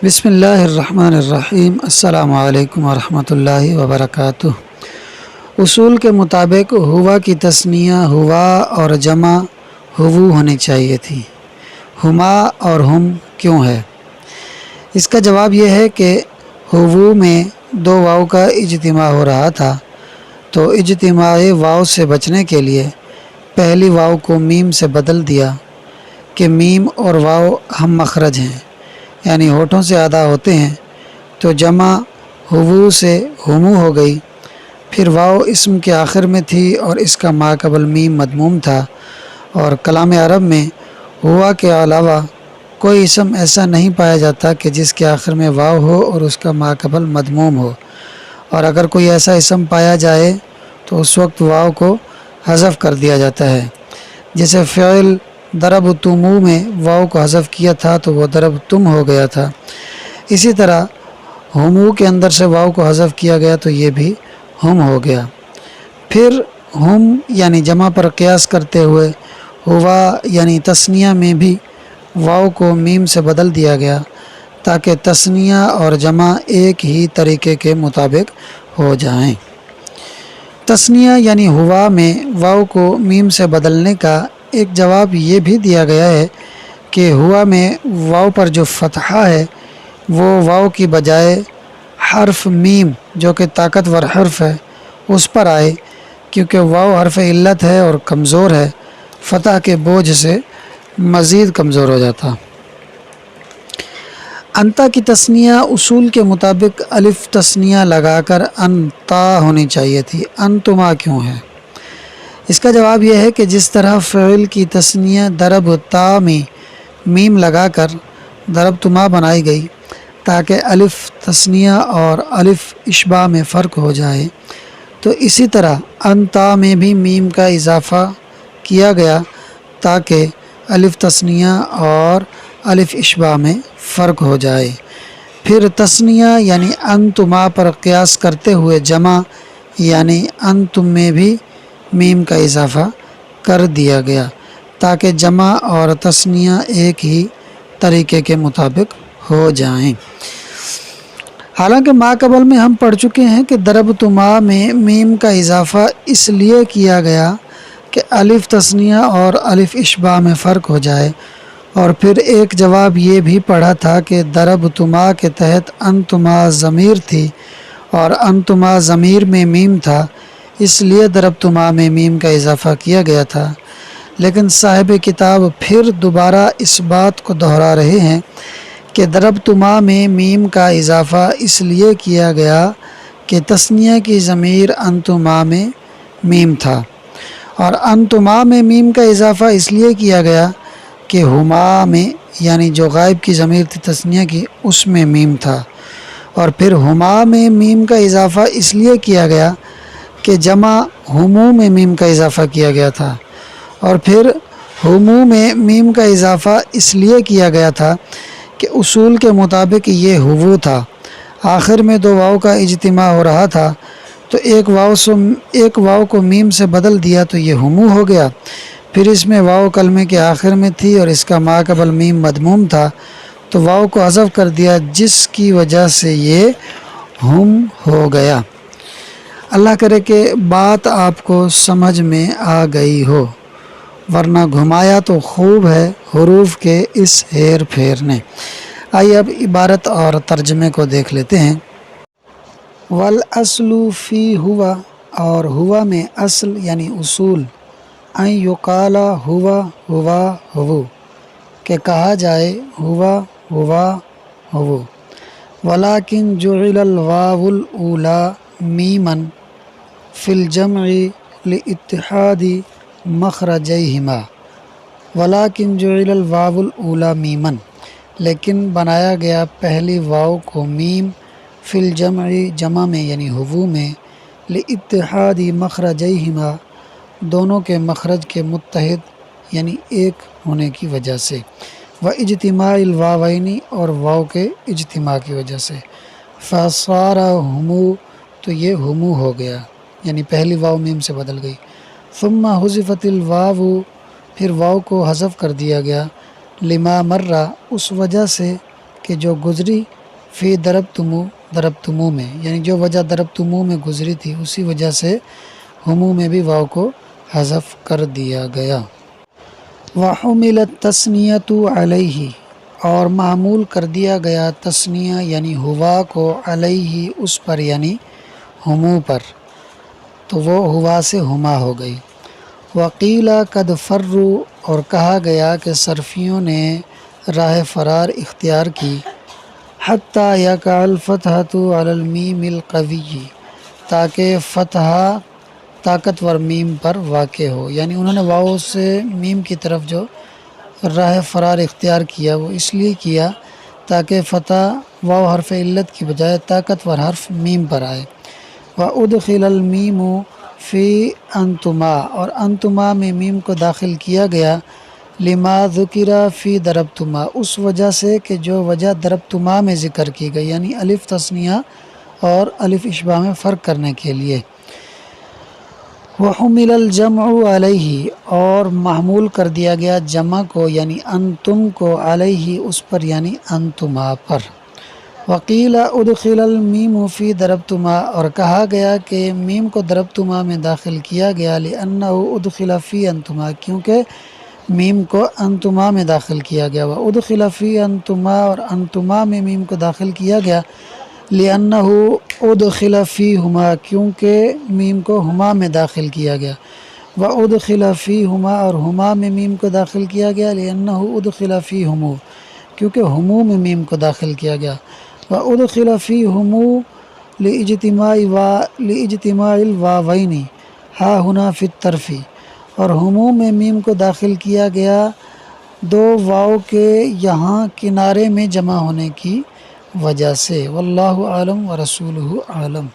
بسم اللہ الرحمن الرحیم۔ السلام علیکم ورحمۃ اللہ وبرکاتہ۔ اصول کے مطابق ہوا کی تثنیہ ہوا اور جمع ہو ہونی چاہیے تھی۔ ہما اور ہم کیوں ہے؟ اس کا جواب یہ ہے کہ ہو میں دو واؤ کا اجتماع ہو رہا تھا، تو اجتماع واؤ سے بچنے کے لیے پہلی واؤ کو میم سے بدل دیا کہ میم اور واؤ ہم مخرج ہیں، یعنی ہونٹوں سے ادا ہوتے ہیں، تو جمع ہو سے ہمو ہو گئی۔ پھر واؤ اسم کے آخر میں تھی اور اس کا ماقبل میم مضموم تھا، اور کلام عرب میں ہوا کے علاوہ کوئی اسم ایسا نہیں پایا جاتا کہ جس کے آخر میں واؤ ہو اور اس کا ماقبل مضموم ہو، اور اگر کوئی ایسا اسم پایا جائے تو اس وقت واؤ کو حذف کر دیا جاتا ہے۔ جیسے فعل ضربتمو میں واؤ کو حذف کیا تھا تو وہ ضربتم ہو گیا تھا، اسی طرح ہمو کے اندر سے واؤ کو حذف کیا گیا تو یہ بھی ہم ہو گیا۔ پھر ہم یعنی جمع پر قیاس کرتے ہوئے ہوا یعنی تثنیہ میں بھی واؤ کو میم سے بدل دیا گیا تاکہ تثنیہ اور جمع ایک ہی طریقے کے مطابق ہو جائیں۔ تثنیہ یعنی ہوا میں واؤ کو میم سے بدلنے کا ایک جواب یہ بھی دیا گیا ہے کہ ہوا میں واؤ پر جو فتحہ ہے وہ واؤ کی بجائے حرف میم جو کہ طاقتور حرف ہے اس پر آئے، کیونکہ واؤ حرف علت ہے اور کمزور ہے، فتح کے بوجھ سے مزید کمزور ہو جاتا۔ انتا کی تثنیہ اصول کے مطابق الف تثنیہ لگا کر انتا ہونی چاہیے تھی۔ انتما کیوں ہے؟ اس کا جواب یہ ہے کہ جس طرح فعل کی تثنیہ ضربتا میں میم لگا کر ضربتما بنائی گئی تاکہ الف تثنیہ اور الف اشباع میں فرق ہو جائے، تو اسی طرح انتا میں بھی میم کا اضافہ کیا گیا تاکہ الف تثنیہ اور الف اشباع میں فرق ہو جائے۔ پھر تثنیہ یعنی انتما پر قیاس کرتے ہوئے جمع یعنی انتم میں بھی میم کا اضافہ کر دیا گیا تاکہ جمع اور تثنیہ ایک ہی طریقے کے مطابق ہو جائیں۔ حالانکہ ماقبل میں ہم پڑھ چکے ہیں کہ ضربتما میں میم کا اضافہ اس لیے کیا گیا کہ الف تثنیہ اور الف اشباع میں فرق ہو جائے، اور پھر ایک جواب یہ بھی پڑھا تھا کہ ضربتما کے تحت انتما ضمیر تھی اور انتما ضمیر میں میم تھا، اس لیے ضربتما میں میم کا اضافہ کیا گیا تھا۔ لیکن صاحب کتاب پھر دوبارہ اس بات کو دہرا رہے ہیں کہ ضربتما میں میم کا اضافہ اس لیے کیا گیا کہ تثنیہ کی ضمیر انتما میں میم تھا، اور انتما میں میم کا اضافہ اس لیے کیا گیا کہ ہما میں یعنی جو غائب کی ضمیر تھی تثنیہ کی اس میں میم تھا، اور پھر ہما میں میم کا اضافہ اس لیے کیا گیا کہ جمع ہمو میں میم کا اضافہ کیا گیا تھا، اور پھر ہمو میں میم کا اضافہ اس لیے کیا گیا تھا کہ اصول کے مطابق یہ ہو تھا، آخر میں دو واؤ کا اجتماع ہو رہا تھا، تو ایک واؤ کو میم سے بدل دیا تو یہ ہمو ہو گیا۔ پھر اس میں واؤ کلمے کے آخر میں تھی اور اس کا ماقبل میم مضموم تھا، تو واؤ کو حذف کر دیا جس کی وجہ سے یہ ہم ہو گیا۔ اللہ کرے کہ بات آپ کو سمجھ میں آ گئی ہو، ورنہ گھمایا تو خوب ہے حروف کے اس ہیر پھیر نے۔ آئیے اب عبارت اور ترجمے کو دیکھ لیتے ہیں۔ والاصل فی ہوا، اور ہوا میں اصل یعنی اصول، ان یقال ہوا ہوا ہو کہ کہا جائے ہوا ہوا ہو، ولیکن جعل الواو الاولی میما فی الجمع لاتحاد مخرجیہما، ولیکن جعل الواو الاولی میما، لیکن بنایا گیا پہلی واؤ کو میم فی الجمع جمع میں یعنی ہو میں، لاتحاد مخرجیہما دونوں کے مخرج کے متحد یعنی ایک ہونے کی وجہ سے، و اجتماع الواوین اور واؤ کے اجتماع کی وجہ سے، فصار ہمو تو یہ ہمو ہو گیا یعنی پہلی واؤ میم سے بدل گئی، ثم حذفت الواو پھر واؤ کو حذف کر دیا گیا، لما مرہ اس وجہ سے کہ جو گزری فی ضربتمو میں، یعنی جو وجہ ضربتمو میں گزری تھی اسی وجہ سے ہمو میں بھی واو کو حذف کر دیا گیا۔ وحملت تثنیۃ علیہ، اور معمول کر دیا گیا تثنیہ یعنی ہوا کو علیہ اس پر یعنی ہمو پر، تو وہ ہوا سے ہما ہو گئی۔ وقیل قد فروا، اور کہا گیا کہ صرفیوں نے راہ فرار اختیار کی، حتی یقع الفتحۃ علی المیم القوی، تاکہ فتح طاقتور میم پر واقع ہو، یعنی انہوں نے واو سے میم کی طرف جو راہ فرار اختیار کیا وہ اس لیے کیا تاکہ فتح واو حرف علت کی بجائے طاقتور حرف میم پر آئے۔ وَأُدْخِلَ الْمِيمُ فِي أَنْتُمَا، اور انتما میں میم کو داخل کیا گیا، لما ذکر فی ضربتما، اس وجہ سے کہ جو وجہ ضربتما میں ذکر کی گئی، یعنی الف تثنیہ اور الف اشباع میں فرق کرنے کے لیے۔ وحمل الجمع علیہ، اور محمول کر دیا گیا جمع کو یعنی انتم کو، علیہ اس پر یعنی انتما پر۔ وقیل ادخل المیم فی ضربتما، اور کہا گیا کہ میم کو ضربتما میں داخل کیا گیا، لأنہ ادخل فی انتما، کیونکہ میم کو انتما میں داخل کیا گیا۔ وادخل فی انتما، اور انتما میں میم کو داخل کیا گیا، لأنہ ادخل فیہما، کیونکہ میم کو ہما میں داخل کیا گیا۔ وادخل فیہما، اور ہما میں میم کو داخل کیا گیا، لأنہ ادخل فیہمو، کیونکہ ہمو میں میم کو داخل کیا گیا۔ وادخل فیہمو لاجتماع الواوین ہا ہنا فی الطرف، اور ہمو میں میم کو داخل کیا گیا دو واو کے یہاں کنارے میں جمع ہونے کی وجہ سے۔ واللہ اعلم ورسولہ اعلم۔